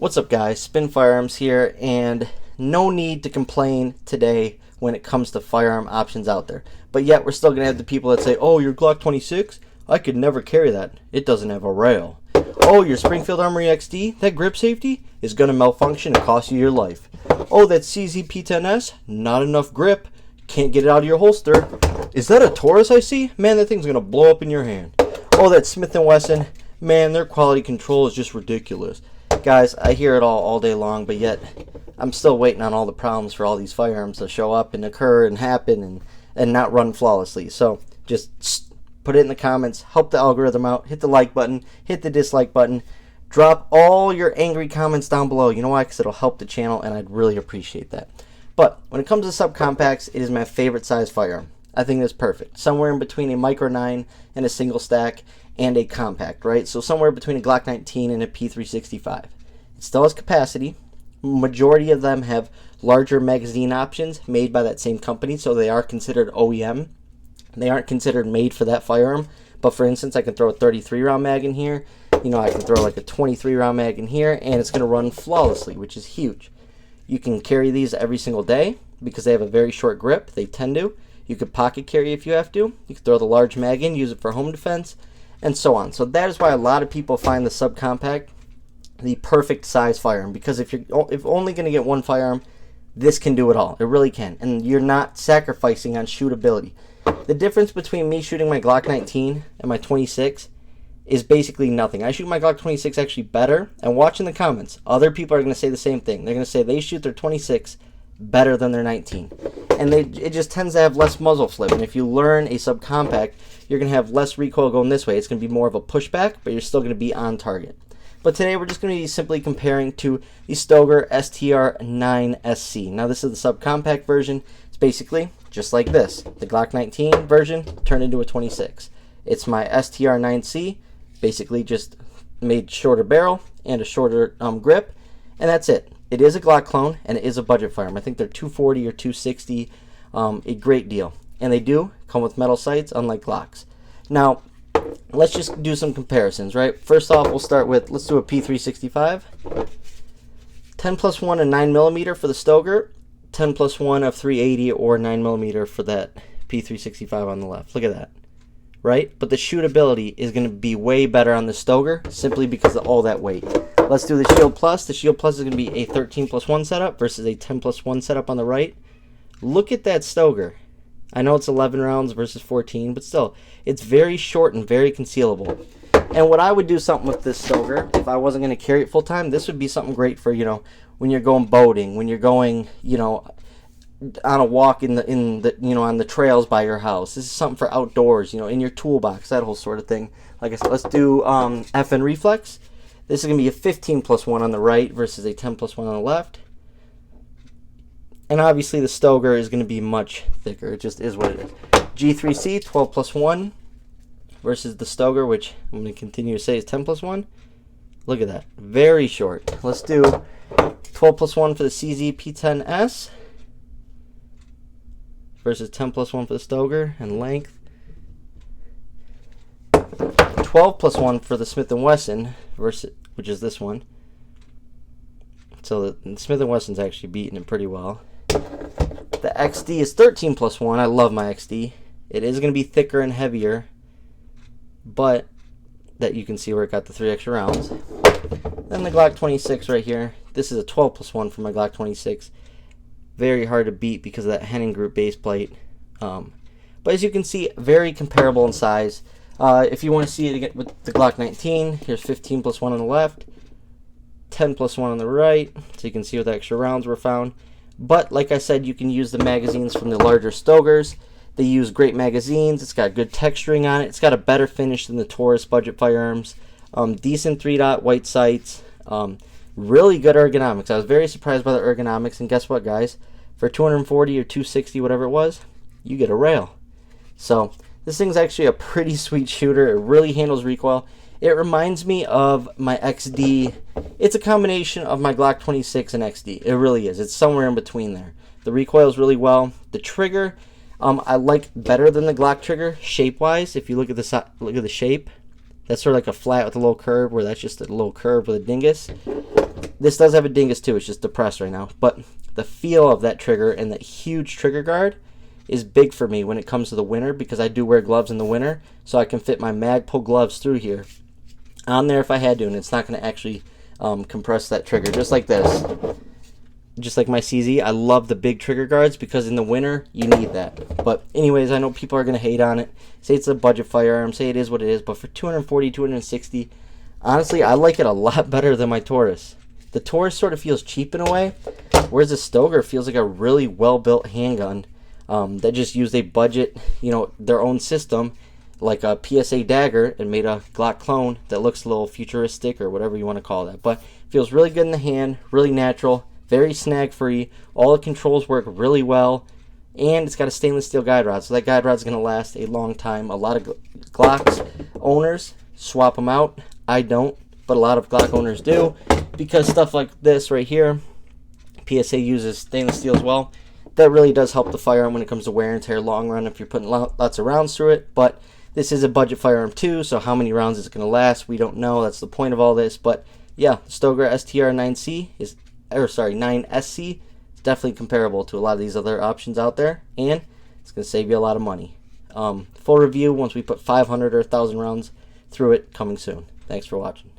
What's up, guys? Spin Firearms here, and no need to complain today when it comes to firearm options out there. But yet we're still going to have the people that say, oh, your Glock 26? I could never carry that. It doesn't have a rail. Oh, your Springfield Armory XD? That grip safety is going to malfunction and cost you your life. Oh, that CZ P10S? Not enough grip. Can't get it out of your holster. Is that a Taurus I see? Man, that thing's going to blow up in your hand. Oh, that Smith & Wesson? Man, their quality control is just ridiculous. Guys, I hear it all day long, but yet I'm still waiting on all the problems for all these firearms to show up and occur and happen and not run flawlessly. So just put it in the comments, help the algorithm out, hit the like button, hit the dislike button, drop all your angry comments down below. You know why? Because it'll help the channel, and I'd really appreciate that. But when it comes to subcompacts, it is my favorite size firearm. I think it's perfect. Somewhere in between a Micro 9 and a single stack and a compact, right? So somewhere between a Glock 19 and a P365. It still has capacity. Majority of them have larger magazine options made by that same company, so they are considered OEM. They aren't considered made for that firearm. But for instance, I can throw a 33 round mag in here. You know, I can throw like a 23 round mag in here, and it's going to run flawlessly, which is huge. You can carry these every single day because they have a very short grip. They tend to. You could pocket carry if you have to. You can throw the large mag in, use it for home defense, and so on. So that is why a lot of people find the subcompact the perfect size firearm, because if only going to get one firearm, this can do it all. It really can, and you're not sacrificing on shootability. The difference between me shooting my Glock 19 and my 26 is basically nothing. I shoot my Glock 26 actually better, and watch in the comments, other people are going to say the same thing. They're going to say they shoot their 26 better than their 19, and it just tends to have less muzzle flip. And if you learn a subcompact, you're going to have less recoil going this way. It's going to be more of a pushback, but you're still going to be on target. But today we're just going to be simply comparing to the Stoeger STR-9 SC. Now this is the subcompact version. It's basically just like this. The Glock 19 version turned into a 26. It's my STR-9C, basically just made shorter barrel and a shorter grip, and that's it. It is a Glock clone, and it is a budget firearm. I think they're $240 or $260, a great deal. And they do come with metal sights, unlike Glocks. Now, let's just do some comparisons, right? First off, we'll start with, let's do a P365. 10+1 and 9mm for the Stoeger. 10+1 of 380 or 9mm for that P365 on the left. Look at that, right? But the shootability is going to be way better on the Stoeger simply because of all that weight. Let's do the Shield Plus. The Shield Plus is going to be a 13+1 setup versus a 10+1 setup on the right. Look at that Stoeger. I know it's 11 rounds versus 14, but still, it's very short and very concealable. And what I would do something with this Stoeger, if I wasn't going to carry it full time, this would be something great for, you know, when you're going boating, when you're going, you know, on a walk in the you know, on the trails by your house. This is something for outdoors, you know, in your toolbox, that whole sort of thing. Like I said, let's do FN Reflex. This is going to be a 15+1 on the right versus a 10+1 on the left. And obviously the Stoeger is going to be much thicker. It just is what it is. G3C 12+1 versus the Stoeger, which I'm going to continue to say is 10+1. Look at that. Very short. Let's do 12+1 for the CZ P10S versus 10+1 for the Stoeger and length. 12+1 for the Smith & Wesson versus, which is this one. So the Smith & Wesson's actually beating it pretty well. The XD is 13+1. I love my XD. It is going to be thicker and heavier, but that you can see where it got the 3 extra rounds. Then the Glock 26 right here. This is a 12+1 for my Glock 26. Very hard to beat because of that Henning Group base plate. But as you can see, very comparable in size. If you want to see it again with the Glock 19, here's 15+1 on the left, 10+1 on the right, so you can see where the extra rounds were found. But like I said, you can use the magazines from the larger Stoegers. They use great magazines. It's got good texturing on it. It's got a better finish than the Taurus budget firearms. Decent 3-dot white sights. Really good ergonomics. I was very surprised by the ergonomics, and guess what, guys? For $240 or $260, whatever it was, you get a rail. So this thing's actually a pretty sweet shooter. It really handles recoil. It reminds me of my XD. It's a combination of my Glock 26 and XD. It really is. It's somewhere in between there. The recoil is really well. The trigger, I like better than the Glock trigger shape-wise. If you look at the shape, that's sort of like a flat with a little curve, where that's just a little curve with a dingus. This does have a dingus too, it's just depressed right now, but the feel of that trigger and that huge trigger guard is big for me when it comes to the winter, because I do wear gloves in the winter, so I can fit my Magpul gloves through here on there if I had to, and it's not going to actually compress that trigger, just like this. Just like my CZ, I love the big trigger guards because in the winter you need that. But anyways, I know people are going to hate on it, say it's a budget firearm, say it is what it is, but for 240, 260, honestly, I like it a lot better than my Taurus. The Taurus sort of feels cheap in a way, whereas the Stoeger feels like a really well-built handgun that just used a budget, their own system, like a PSA dagger, and made a Glock clone that looks a little futuristic or whatever you want to call that. But feels really good in the hand, really natural, very snag free. All the controls work really well, and it's got a stainless steel guide rod, so that guide rod's going to last a long time. A lot of Glocks owners swap them out. I don't, but a lot of Glock owners do, because stuff like this right here, PSA uses stainless steel as well. That really does help the firearm when it comes to wear and tear long run if you're putting lots of rounds through it. But this is a budget firearm too, so how many rounds is it going to last? We don't know. That's the point of all this. But yeah, Stoeger STR-9C is, 9SC is definitely comparable to a lot of these other options out there, and it's going to save you a lot of money. Full review once we put 500 or 1,000 rounds through it coming soon. Thanks for watching.